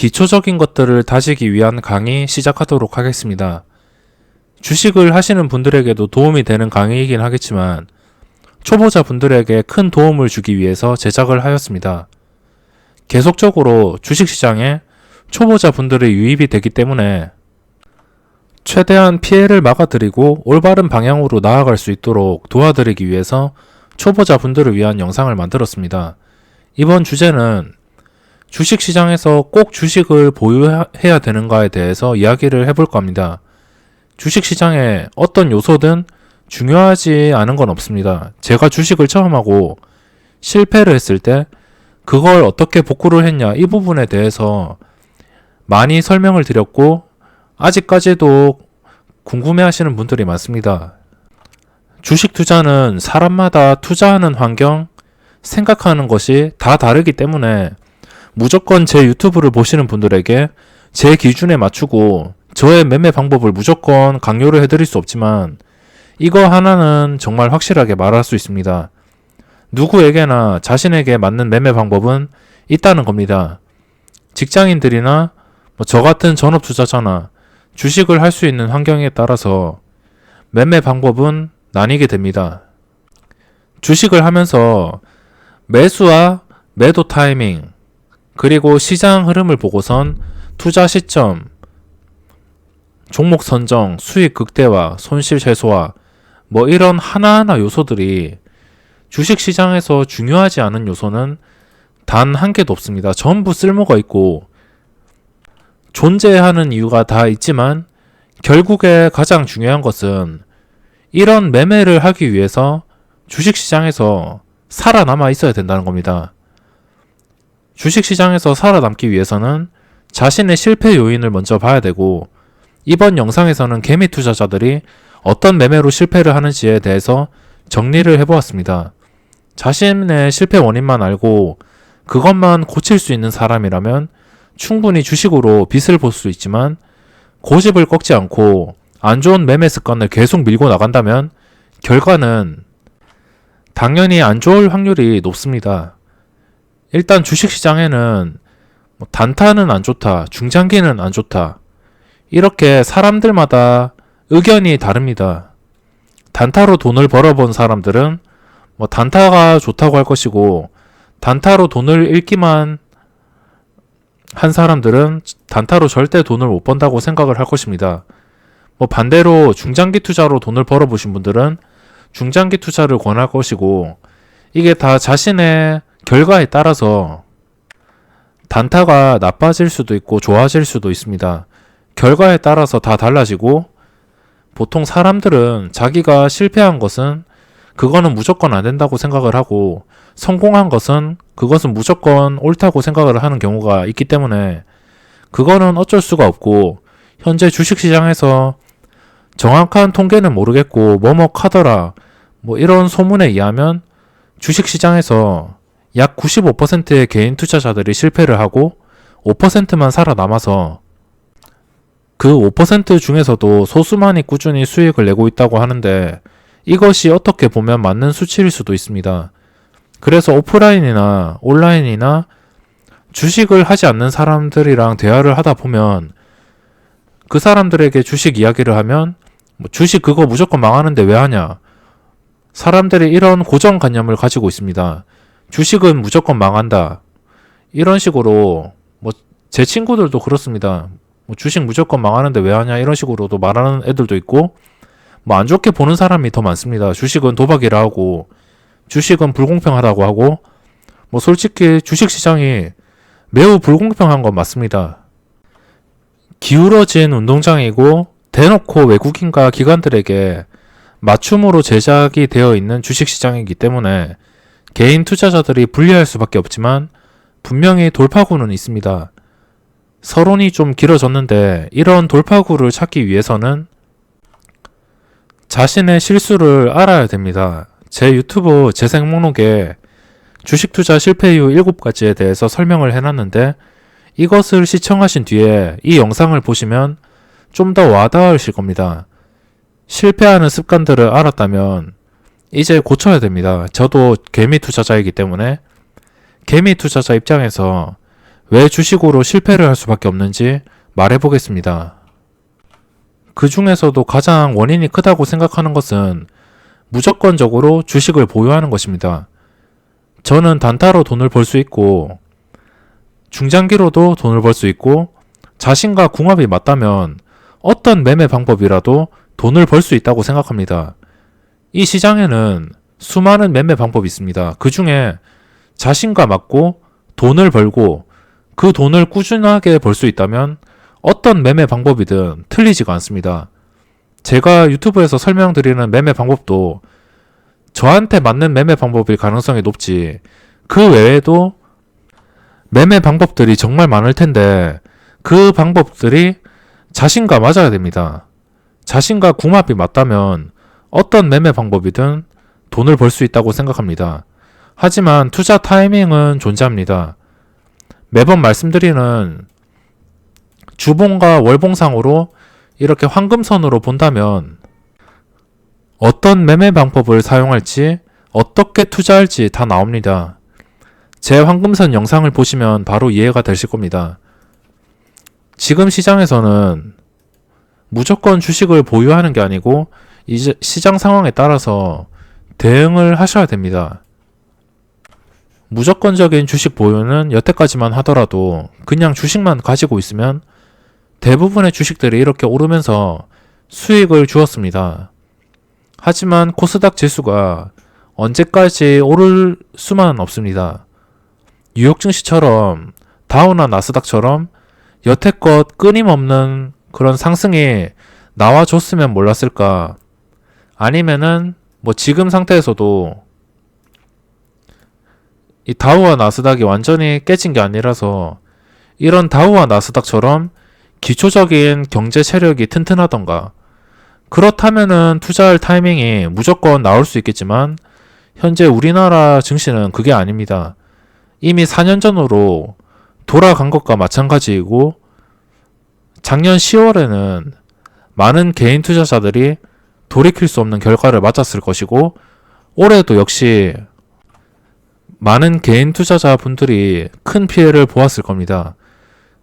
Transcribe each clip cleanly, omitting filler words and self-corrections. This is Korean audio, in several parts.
기초적인 것들을 다지기 위한 강의 시작하도록 하겠습니다. 주식을 하시는 분들에게도 도움이 되는 강의이긴 하겠지만 초보자분들에게 큰 도움을 주기 위해서 제작을 하였습니다. 계속적으로 주식시장에 초보자분들의 유입이 되기 때문에 최대한 피해를 막아드리고 올바른 방향으로 나아갈 수 있도록 도와드리기 위해서 초보자분들을 위한 영상을 만들었습니다. 이번 주제는 주식시장에서 꼭 주식을 보유해야 되는가에 대해서 이야기를 해볼 겁니다. 주식시장에 어떤 요소든 중요하지 않은 건 없습니다. 제가 주식을 처음 하고 실패를 했을 때 그걸 어떻게 복구를 했냐 이 부분에 대해서 많이 설명을 드렸고 아직까지도 궁금해 하시는 분들이 많습니다. 주식 투자는 사람마다 투자하는 환경, 생각하는 것이 다 다르기 때문에 무조건 제 유튜브를 보시는 분들에게 제 기준에 맞추고 저의 매매 방법을 무조건 강요를 해드릴 수 없지만 이거 하나는 정말 확실하게 말할 수 있습니다. 누구에게나 자신에게 맞는 매매 방법은 있다는 겁니다. 직장인들이나 저 같은 전업 투자자나 주식을 할 수 있는 환경에 따라서 매매 방법은 나뉘게 됩니다. 주식을 하면서 매수와 매도 타이밍, 그리고 시장 흐름을 보고선 투자 시점, 종목 선정, 수익 극대화, 손실 최소화, 이런 하나하나 요소들이 주식시장에서 중요하지 않은 요소는 단 한 개도 없습니다. 전부 쓸모가 있고 존재하는 이유가 다 있지만 결국에 가장 중요한 것은 이런 매매를 하기 위해서 주식시장에서 살아남아 있어야 된다는 겁니다. 주식시장에서 살아남기 위해서는 자신의 실패 요인을 먼저 봐야 되고 이번 영상에서는 개미 투자자들이 어떤 매매로 실패를 하는지에 대해서 정리를 해보았습니다. 자신의 실패 원인만 알고 그것만 고칠 수 있는 사람이라면 충분히 주식으로 빚을 볼 수 있지만 고집을 꺾지 않고 안 좋은 매매 습관을 계속 밀고 나간다면 결과는 당연히 안 좋을 확률이 높습니다. 일단 주식시장에는 단타는 안 좋다, 중장기는 안 좋다 이렇게 사람들마다 의견이 다릅니다. 단타로 돈을 벌어본 사람들은 단타가 좋다고 할 것이고 단타로 돈을 잃기만 한 사람들은 단타로 절대 돈을 못 번다고 생각을 할 것입니다. 반대로 중장기 투자로 돈을 벌어보신 분들은 중장기 투자를 권할 것이고 이게 다 자신의 결과에 따라서 단타가 나빠질 수도 있고 좋아질 수도 있습니다. 결과에 따라서 다 달라지고 보통 사람들은 자기가 실패한 것은 그거는 무조건 안 된다고 생각을 하고 성공한 것은 그것은 무조건 옳다고 생각을 하는 경우가 있기 때문에 그거는 어쩔 수가 없고 현재 주식시장에서 정확한 통계는 모르겠고 뭐뭐하더라 이런 소문에 의하면 주식시장에서 약 95%의 개인 투자자들이 실패를 하고 5%만 살아남아서 그 5% 중에서도 소수만이 꾸준히 수익을 내고 있다고 하는데 이것이 어떻게 보면 맞는 수치일 수도 있습니다. 그래서 오프라인이나 온라인이나 주식을 하지 않는 사람들이랑 대화를 하다 보면 그 사람들에게 주식 이야기를 하면 주식 그거 무조건 망하는데 왜 하냐? 사람들이 이런 고정관념을 가지고 있습니다. 주식은 무조건 망한다. 이런 식으로 제 친구들도 그렇습니다. 주식 무조건 망하는데 왜 하냐 이런 식으로도 말하는 애들도 있고 안 좋게 보는 사람이 더 많습니다. 주식은 도박이라 하고 주식은 불공평하다고 하고 솔직히 주식시장이 매우 불공평한 건 맞습니다. 기울어진 운동장이고 대놓고 외국인과 기관들에게 맞춤으로 제작이 되어 있는 주식시장이기 때문에 개인 투자자들이 불리할 수밖에 없지만 분명히 돌파구는 있습니다. 서론이 좀 길어졌는데 이런 돌파구를 찾기 위해서는 자신의 실수를 알아야 됩니다. 제 유튜브 재생 목록에 주식 투자 실패 이유 7가지에 대해서 설명을 해놨는데 이것을 시청하신 뒤에 이 영상을 보시면 좀 더 와닿으실 겁니다. 실패하는 습관들을 알았다면 이제 고쳐야 됩니다. 저도 개미 투자자이기 때문에 개미 투자자 입장에서 왜 주식으로 실패를 할 수밖에 없는지 말해보겠습니다. 그 중에서도 가장 원인이 크다고 생각하는 것은 무조건적으로 주식을 보유하는 것입니다. 저는 단타로 돈을 벌 수 있고 중장기로도 돈을 벌 수 있고 자신과 궁합이 맞다면 어떤 매매 방법이라도 돈을 벌 수 있다고 생각합니다. 이 시장에는 수많은 매매 방법이 있습니다. 그 중에 자신과 맞고 돈을 벌고 그 돈을 꾸준하게 벌 수 있다면 어떤 매매 방법이든 틀리지가 않습니다. 제가 유튜브에서 설명드리는 매매 방법도 저한테 맞는 매매 방법일 가능성이 높지, 그 외에도 매매 방법들이 정말 많을 텐데 그 방법들이 자신과 맞아야 됩니다. 자신과 궁합이 맞다면 어떤 매매 방법이든 돈을 벌 수 있다고 생각합니다. 하지만 투자 타이밍은 존재합니다. 매번 말씀드리는 주봉과 월봉상으로 이렇게 황금선으로 본다면 어떤 매매 방법을 사용할지, 어떻게 투자할지 다 나옵니다. 제 황금선 영상을 보시면 바로 이해가 되실 겁니다. 지금 시장에서는 무조건 주식을 보유하는 게 아니고 이제 시장 상황에 따라서 대응을 하셔야 됩니다. 무조건적인 주식 보유는 여태까지만 하더라도 그냥 주식만 가지고 있으면 대부분의 주식들이 이렇게 오르면서 수익을 주었습니다. 하지만 코스닥 지수가 언제까지 오를 수만 없습니다. 뉴욕 증시처럼 다우나 나스닥처럼 여태껏 끊임없는 그런 상승이 나와줬으면 몰랐을까? 아니면은 지금 상태에서도 이 다우와 나스닥이 완전히 깨진 게 아니라서 이런 다우와 나스닥처럼 기초적인 경제 세력이 튼튼하던가, 그렇다면은 투자할 타이밍이 무조건 나올 수 있겠지만 현재 우리나라 증시는 그게 아닙니다. 이미 4년 전으로 돌아간 것과 마찬가지이고 작년 10월에는 많은 개인 투자자들이 돌이킬 수 없는 결과를 맞았을 것이고 올해도 역시 많은 개인 투자자분들이 큰 피해를 보았을 겁니다.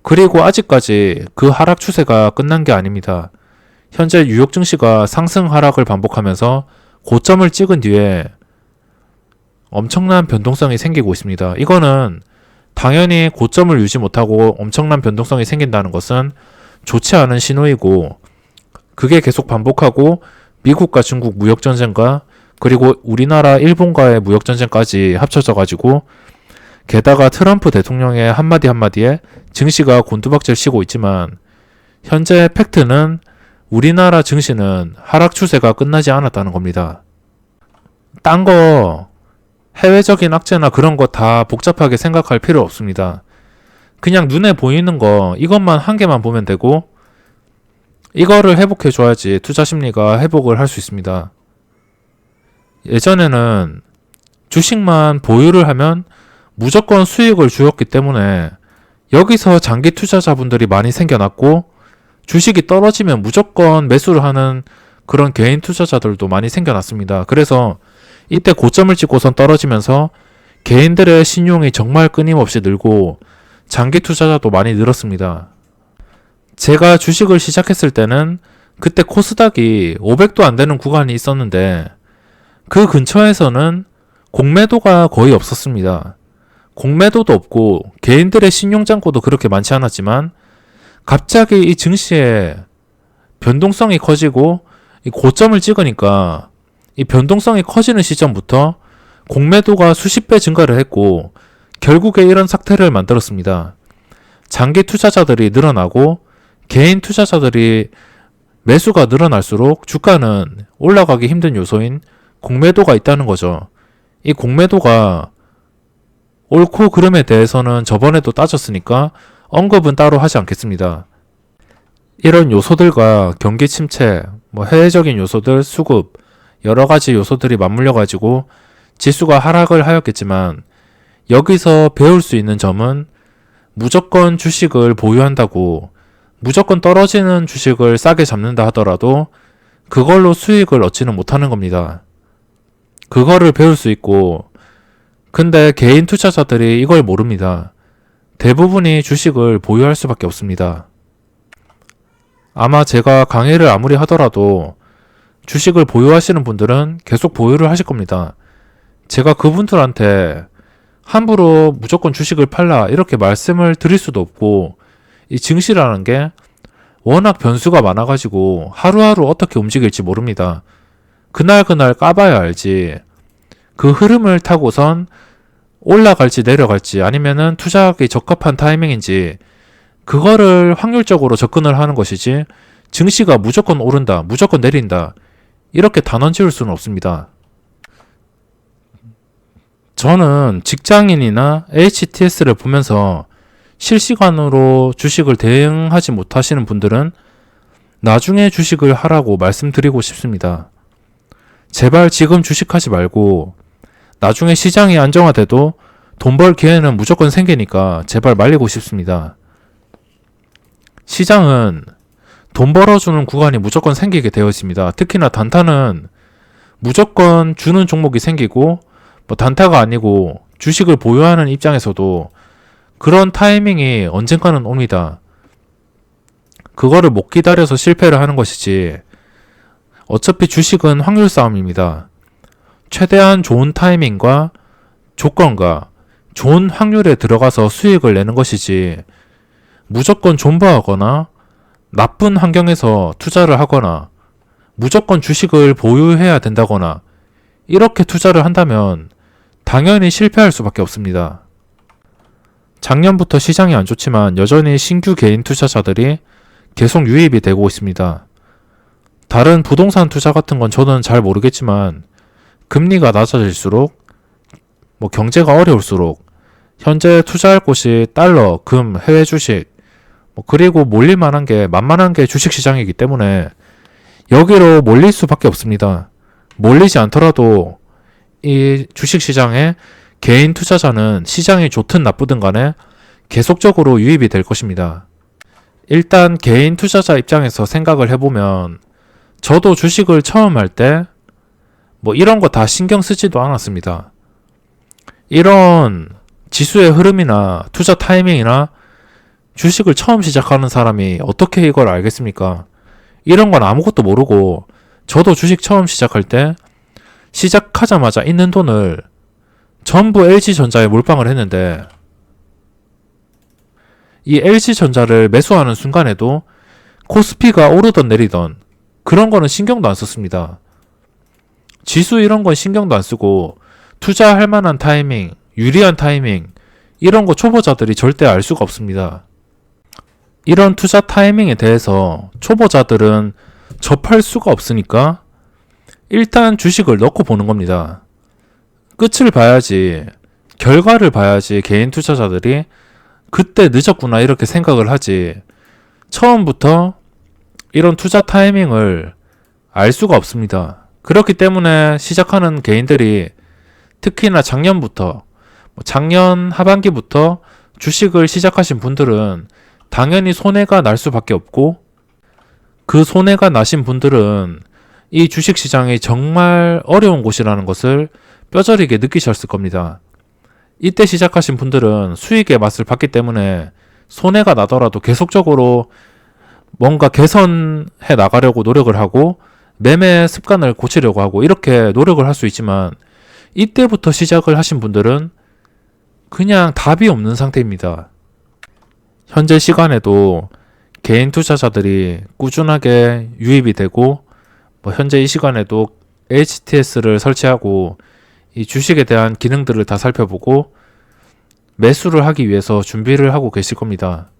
그리고 아직까지 그 하락 추세가 끝난 게 아닙니다. 현재 뉴욕 증시가 상승 하락을 반복하면서 고점을 찍은 뒤에 엄청난 변동성이 생기고 있습니다. 이거는 당연히 고점을 유지 못하고 엄청난 변동성이 생긴다는 것은 좋지 않은 신호이고, 그게 계속 반복하고 미국과 중국 무역전쟁과 그리고 우리나라 일본과의 무역전쟁까지 합쳐져 가지고 게다가 트럼프 대통령의 한마디 한마디에 증시가 곤두박질 치고 있지만 현재 팩트는 우리나라 증시는 하락 추세가 끝나지 않았다는 겁니다. 딴 거 해외적인 악재나 그런 거 다 복잡하게 생각할 필요 없습니다. 그냥 눈에 보이는 거 이것만 한 개만 보면 되고 이거를 회복해 줘야지 투자 심리가 회복을 할 수 있습니다. 예전에는 주식만 보유를 하면 무조건 수익을 주었기 때문에 여기서 장기 투자자분들이 많이 생겨났고 주식이 떨어지면 무조건 매수를 하는 그런 개인 투자자들도 많이 생겨났습니다. 그래서 이때 고점을 찍고선 떨어지면서 개인들의 신용이 정말 끊임없이 늘고 장기 투자자도 많이 늘었습니다. 제가 주식을 시작했을 때는 그때 코스닥이 500도 안 되는 구간이 있었는데 그 근처에서는 공매도가 거의 없었습니다. 공매도도 없고 개인들의 신용잔고도 그렇게 많지 않았지만 갑자기 이 증시의 변동성이 커지고 이 고점을 찍으니까 이 변동성이 커지는 시점부터 공매도가 수십 배 증가를 했고 결국에 이런 사태를 만들었습니다. 장기 투자자들이 늘어나고 개인 투자자들이 매수가 늘어날수록 주가는 올라가기 힘든 요소인 공매도가 있다는 거죠. 이 공매도가 옳고 그름에 대해서는 저번에도 따졌으니까 언급은 따로 하지 않겠습니다. 이런 요소들과 경기 침체, 해외적인 요소들, 수급, 여러 가지 요소들이 맞물려 가지고 지수가 하락을 하였겠지만 여기서 배울 수 있는 점은 무조건 주식을 보유한다고 무조건 떨어지는 주식을 싸게 잡는다 하더라도 그걸로 수익을 얻지는 못하는 겁니다. 그거를 배울 수 있고, 근데 개인 투자자들이 이걸 모릅니다. 대부분이 주식을 보유할 수밖에 없습니다. 아마 제가 강의를 아무리 하더라도 주식을 보유하시는 분들은 계속 보유를 하실 겁니다. 제가 그분들한테 함부로 무조건 주식을 팔라 이렇게 말씀을 드릴 수도 없고, 이 증시라는 게 워낙 변수가 많아가지고 하루하루 어떻게 움직일지 모릅니다. 그날그날 까봐야 알지, 그 흐름을 타고선 올라갈지 내려갈지 아니면은 투자하기 적합한 타이밍인지 그거를 확률적으로 접근을 하는 것이지, 증시가 무조건 오른다, 무조건 내린다 이렇게 단언 지을 수는 없습니다. 저는 직장인이나 HTS를 보면서 실시간으로 주식을 대응하지 못하시는 분들은 나중에 주식을 하라고 말씀드리고 싶습니다. 제발 지금 주식하지 말고 나중에 시장이 안정화돼도 돈 벌 기회는 무조건 생기니까 제발 말리고 싶습니다. 시장은 돈 벌어주는 구간이 무조건 생기게 되어 있습니다. 특히나 단타는 무조건 주는 종목이 생기고, 단타가 아니고 주식을 보유하는 입장에서도 그런 타이밍이 언젠가는 옵니다. 그거를 못 기다려서 실패를 하는 것이지, 어차피 주식은 확률 싸움입니다. 최대한 좋은 타이밍과 조건과 좋은 확률에 들어가서 수익을 내는 것이지, 무조건 존버하거나 나쁜 환경에서 투자를 하거나 무조건 주식을 보유해야 된다거나 이렇게 투자를 한다면 당연히 실패할 수밖에 없습니다. 작년부터 시장이 안 좋지만 여전히 신규 개인 투자자들이 계속 유입이 되고 있습니다. 다른 부동산 투자 같은 건 저는 잘 모르겠지만 금리가 낮아질수록, 경제가 어려울수록 현재 투자할 곳이 달러, 금, 해외 주식, 그리고 몰릴 만한 게 만만한 게 주식시장이기 때문에 여기로 몰릴 수밖에 없습니다. 몰리지 않더라도 이 주식시장에 개인 투자자는 시장이 좋든 나쁘든 간에 계속적으로 유입이 될 것입니다. 일단 개인 투자자 입장에서 생각을 해보면, 저도 주식을 처음 할 때 이런 거 다 신경 쓰지도 않았습니다. 이런 지수의 흐름이나 투자 타이밍이나 주식을 처음 시작하는 사람이 어떻게 이걸 알겠습니까? 이런 건 아무것도 모르고, 저도 주식 처음 시작할 때 시작하자마자 있는 돈을 전부 LG전자에 몰빵을 했는데, 이 LG전자를 매수하는 순간에도 코스피가 오르던 내리던 그런 거는 신경도 안 썼습니다. 지수 이런 건 신경도 안 쓰고, 투자할 만한 타이밍, 유리한 타이밍 이런 거 초보자들이 절대 알 수가 없습니다. 이런 투자 타이밍에 대해서 초보자들은 접할 수가 없으니까 일단 주식을 넣고 보는 겁니다. 끝을 봐야지, 결과를 봐야지 개인 투자자들이 그때 늦었구나 이렇게 생각을 하지, 처음부터 이런 투자 타이밍을 알 수가 없습니다. 그렇기 때문에 시작하는 개인들이 특히나 작년 하반기부터 주식을 시작하신 분들은 당연히 손해가 날 수밖에 없고, 그 손해가 나신 분들은 이 주식시장이 정말 어려운 곳이라는 것을 뼈저리게 느끼셨을 겁니다. 이때 시작하신 분들은 수익의 맛을 봤기 때문에 손해가 나더라도 계속적으로 뭔가 개선해 나가려고 노력을 하고 매매 습관을 고치려고 하고 이렇게 노력을 할 수 있지만, 이때부터 시작을 하신 분들은 그냥 답이 없는 상태입니다. 현재 시간에도 개인 투자자들이 꾸준하게 유입이 되고, 현재 이 시간에도 HTS를 설치하고 이 주식에 대한 기능들을 다 살펴보고 매수를 하기 위해서 준비를 하고 계실 겁니다.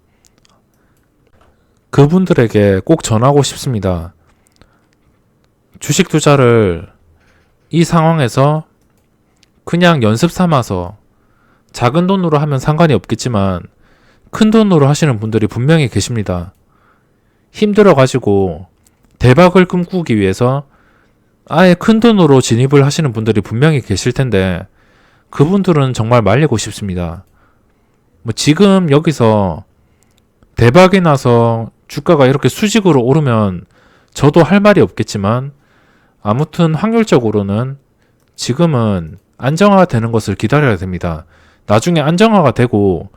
그분들에게 꼭 전하고 싶습니다. 주식 투자를 이 상황에서 그냥 연습 삼아서 작은 돈으로 하면 상관이 없겠지만 큰 돈으로 하시는 분들이 분명히 계십니다. 힘들어가지고 대박을 꿈꾸기 위해서 아예 큰 돈으로 진입을 하시는 분들이 분명히 계실 텐데, 그분들은 정말 말리고 싶습니다. 지금 여기서 대박이 나서 주가가 이렇게 수직으로 오르면 저도 할 말이 없겠지만, 아무튼 확률적으로는 지금은 안정화되는 것을 기다려야 됩니다. 나중에 안정화가 되고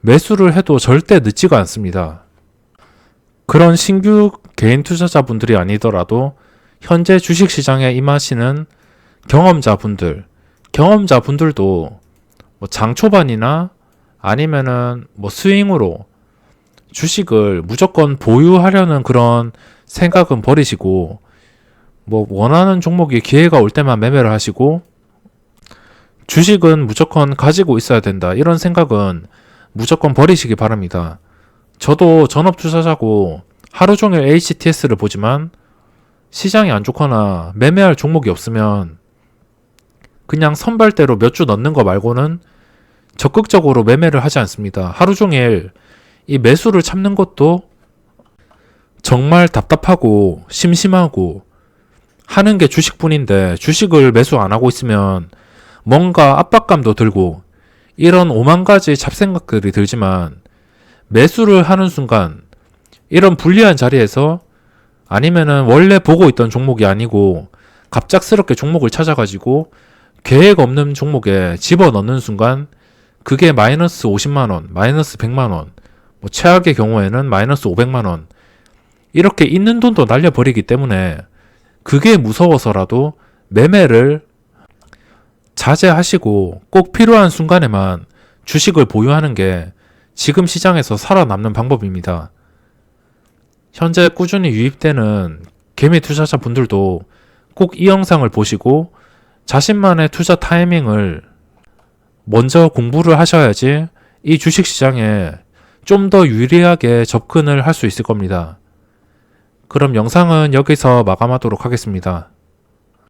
매수를 해도 절대 늦지가 않습니다. 그런 신규 개인 투자자분들이 아니더라도 현재 주식시장에 임하시는 경험자분들도 뭐 장 초반이나 아니면은 뭐 스윙으로 주식을 무조건 보유하려는 그런 생각은 버리시고, 뭐 원하는 종목이 기회가 올 때만 매매를 하시고, 주식은 무조건 가지고 있어야 된다, 이런 생각은 무조건 버리시기 바랍니다. 저도 전업 투자자고 하루 종일 HTS를 보지만 시장이 안 좋거나 매매할 종목이 없으면 그냥 선발대로 몇 주 넣는 거 말고는 적극적으로 매매를 하지 않습니다. 하루 종일 이 매수를 참는 것도 정말 답답하고 심심하고 하는 게 주식뿐인데, 주식을 매수 안 하고 있으면 뭔가 압박감도 들고 이런 오만 가지 잡생각들이 들지만, 매수를 하는 순간 이런 불리한 자리에서 아니면은 원래 보고 있던 종목이 아니고 갑작스럽게 종목을 찾아가지고 계획 없는 종목에 집어넣는 순간 그게 마이너스 50만원, 마이너스 100만원, 뭐 최악의 경우에는 마이너스 500만원, 이렇게 있는 돈도 날려버리기 때문에 그게 무서워서라도 매매를 자제하시고 꼭 필요한 순간에만 주식을 보유하는 게 지금 시장에서 살아남는 방법입니다. 현재 꾸준히 유입되는 개미 투자자 분들도 꼭 이 영상을 보시고 자신만의 투자 타이밍을 먼저 공부를 하셔야지 이 주식시장에 좀 더 유리하게 접근을 할 수 있을 겁니다. 그럼 영상은 여기서 마감하도록 하겠습니다.